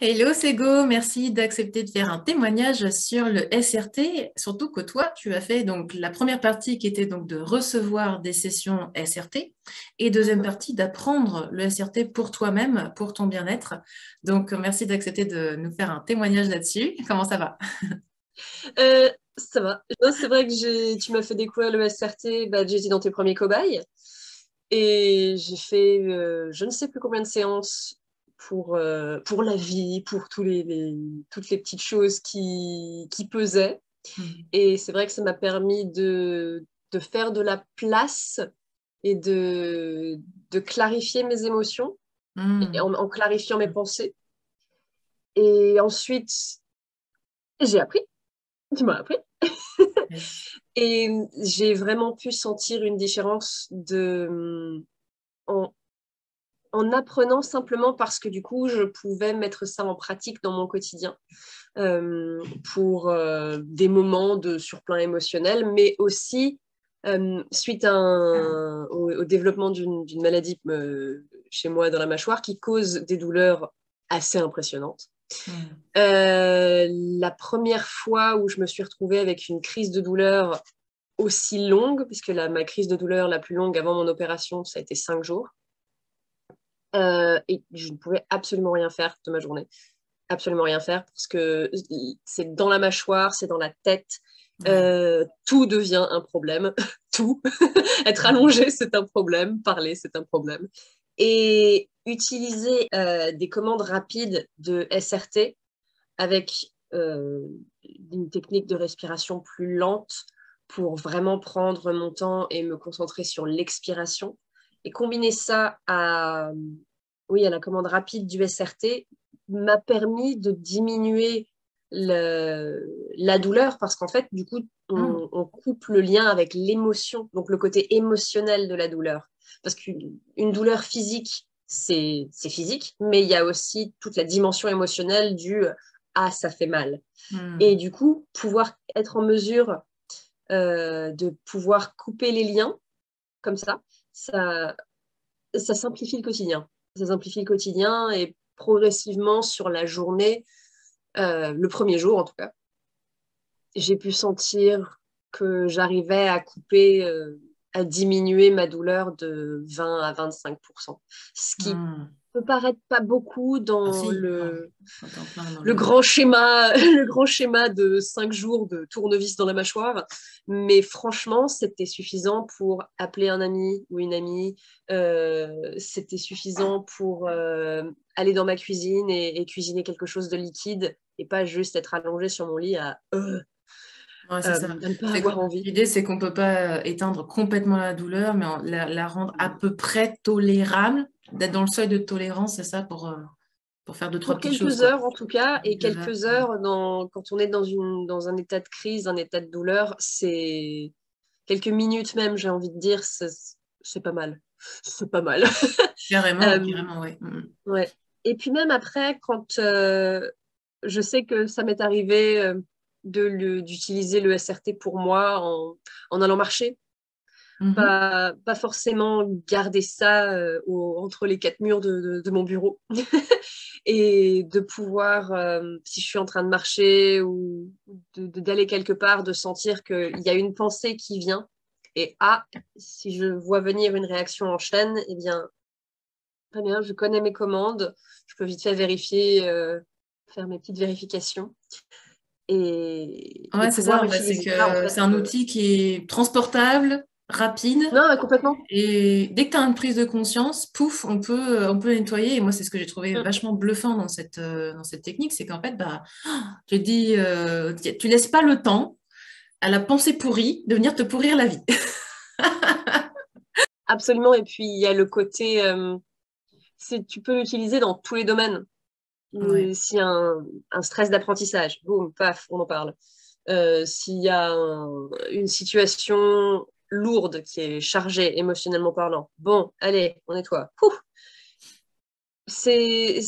Hello Sego, merci d'accepter de faire un témoignage sur le SRT, surtout que toi, tu as fait donc la première partie qui était donc de recevoir des sessions SRT et deuxième Mhm. partie d'apprendre le SRT pour toi-même, pour ton bien-être. Donc merci d'accepter de nous faire un témoignage là-dessus. Comment ça va? Ça va. Non, c'est vrai que tu m'as fait découvrir le SRT, bah, j'étais dans tes premiers cobayes et j'ai fait je ne sais plus combien de séances pour la vie, pour toutes les petites choses qui pesaient. Mhm. Et c'est vrai que ça m'a permis de faire de la place et de clarifier mes émotions et Mhm. en clarifiant mes pensées. Et ensuite, j'ai appris, tu m'as appris. Yes. Et j'ai vraiment pu sentir une différence en, en apprenant simplement parce que du coup, je pouvais mettre ça en pratique dans mon quotidien pour des moments de surplein émotionnel, mais aussi suite au développement d'une maladie chez moi dans la mâchoire qui cause des douleurs assez impressionnantes. Mhm. La première fois où je me suis retrouvée avec une crise de douleur aussi longue, puisque ma crise de douleur la plus longue avant mon opération, ça a été 5 jours. Et je ne pouvais absolument rien faire de ma journée. Absolument rien faire, parce que c'est dans la mâchoire, c'est dans la tête. Ouais. Tout devient un problème. Tout. Être Mhm. allongé, c'est un problème. Parler, c'est un problème. Et utiliser des commandes rapides de SRT avec une technique de respiration plus lente pour vraiment prendre mon temps et me concentrer sur l'expiration. Et combiner ça oui, à la commande rapide du SRT m'a permis de diminuer la douleur parce qu'en fait, du coup, Mhm. on coupe le lien avec l'émotion, donc le côté émotionnel de la douleur. Parce qu'une douleur physique, c'est physique, mais il y a aussi toute la dimension émotionnelle du ah, ça fait mal. Et Mhm. du coup, pouvoir être en mesure de pouvoir couper les liens comme ça, ça simplifie le quotidien. Ça simplifie le quotidien et progressivement sur la journée, le premier jour en tout cas, j'ai pu sentir que j'arrivais à couper, à diminuer ma douleur de 20 à 25%. Ce qui Mhm. peut paraître pas beaucoup Ah dans si, non, on t'en plein dans le le... grand schéma, le grand schéma de 5 jours de tournevis dans la mâchoire. Mais franchement, c'était suffisant pour appeler un ami ou une amie. C'était suffisant pour aller dans ma cuisine et cuisiner quelque chose de liquide et pas juste être allongé sur mon lit Ouais, c'est ça. à ne pas C'est avoir envie. l'idée, c'est qu'on peut pas éteindre complètement la douleur, mais la rendre à peu près tolérable, d'être dans le seuil de tolérance, c'est ça, pour faire deux, trois Pour petites choses, quelques quoi. heures en tout cas, et Quelques heures. quelques heures quand on est dans un état de crise, un état de douleur, c'est quelques minutes même, j'ai envie de dire, c'est pas mal. C'est pas mal. Carrément, Euh, carrément, oui. Mhm. ouais. Et puis même après, quand je sais que ça m'est arrivé d'utiliser le SRT pour moi en allant marcher, Mhm. pas forcément garder ça entre les quatre murs de mon bureau. Et de pouvoir, si je suis en train de marcher ou d'aller quelque part, de sentir qu'il y a une pensée qui vient. Et ah, si je vois venir une réaction en chaîne, eh bien, très bien, je connais mes commandes, je peux vite fait vérifier, faire mes petites vérifications et Ouais, c'est pouvoir ça, bah, c'est utiliser ça en que fait. c'est un outil qui est transportable, rapide, Non, complètement. et dès que tu as une prise de conscience, pouf, on peut nettoyer. Et moi, c'est ce que j'ai trouvé Mm. vachement bluffant dans cette technique, c'est qu'en fait, bah, tu te dis, tu laisses pas le temps à la pensée pourrie de venir te pourrir la vie. Absolument. Et puis, il y a le côté, tu peux l'utiliser dans tous les domaines. Ouais. S'il y a un stress d'apprentissage, boum, paf, on en parle. S'il y a une situation lourde qui est chargée émotionnellement parlant, bon, allez, on nettoie. Ouh, c'est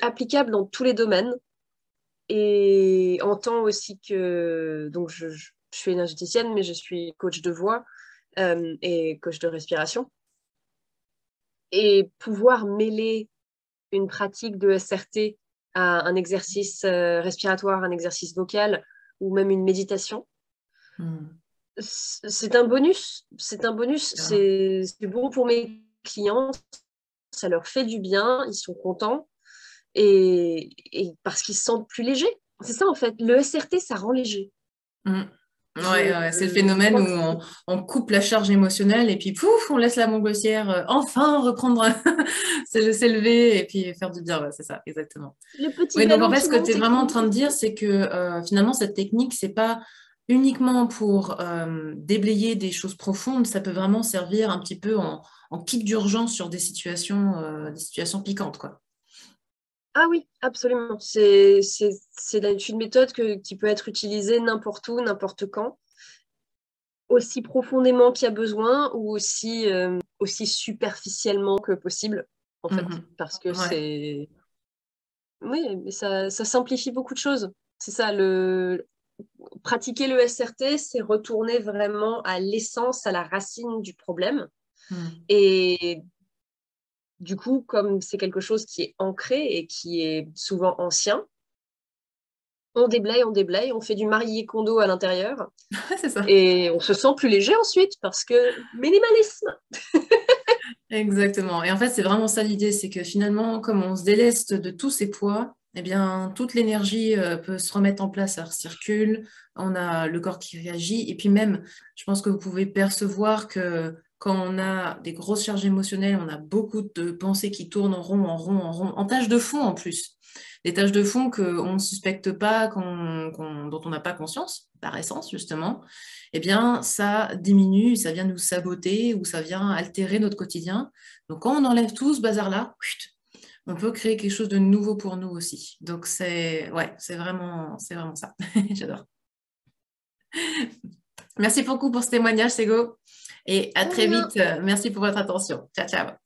applicable dans tous les domaines. Et en tant aussi que, donc je suis énergéticienne, mais je suis coach de voix et coach de respiration. Et pouvoir mêler une pratique de SRT à un exercice respiratoire, un exercice vocal ou même une méditation. Mm. C'est un bonus. C'est un bonus. Clairement. C'est bon pour mes clients. Ça leur fait du bien. Ils sont contents. Et parce qu'ils se sentent plus légers. C'est ça, en fait. Le SRT, ça rend léger. Mm. Ouais, ouais, c'est le Je phénomène crois où que on coupe la charge émotionnelle et puis pouf, on laisse la montgolfière enfin reprendre, s'élever et puis faire du bien. Ouais, c'est ça, exactement. le petit Oui, donc en ballon fait, qui ce que tu monte es et qui vraiment en train de dire, descend. c'est que finalement, cette technique, c'est pas uniquement pour déblayer des choses profondes, ça peut vraiment servir un petit peu en kit d'urgence sur des situations piquantes, quoi. Ah oui, absolument. C'est une méthode qui peut être utilisée n'importe où, n'importe quand, aussi profondément qu'il y a besoin ou aussi superficiellement que possible, en fait. Mhm. Parce que Ouais. c'est... Oui, mais ça simplifie beaucoup de choses. C'est ça, pratiquer le SRT, c'est retourner vraiment à l'essence, à la racine du problème. Mhm. Et du coup, comme c'est quelque chose qui est ancré et qui est souvent ancien, on déblaye, on fait du Marie Kondo à l'intérieur C'est ça. et on se sent plus léger ensuite parce que minimalisme. Exactement. Et en fait, c'est vraiment ça l'idée, c'est que finalement, comme on se déleste de tous ces poids, eh bien, toute l'énergie peut se remettre en place, ça circule, on a le corps qui réagit, et puis même, je pense que vous pouvez percevoir que quand on a des grosses charges émotionnelles, on a beaucoup de pensées qui tournent en rond, en rond, en rond, en tâches de fond en plus. Des tâches de fond qu'on ne suspecte pas, dont on n'a pas conscience, par essence, justement eh bien, ça diminue, ça vient nous saboter ou ça vient altérer notre quotidien. Donc, quand on enlève tout ce bazar-là, on peut créer quelque chose de nouveau pour nous aussi. Donc, ouais, c'est vraiment ça. J'adore. Merci beaucoup pour ce témoignage, Sego. Et à De très rien. vite. Merci pour votre attention. Ciao, ciao.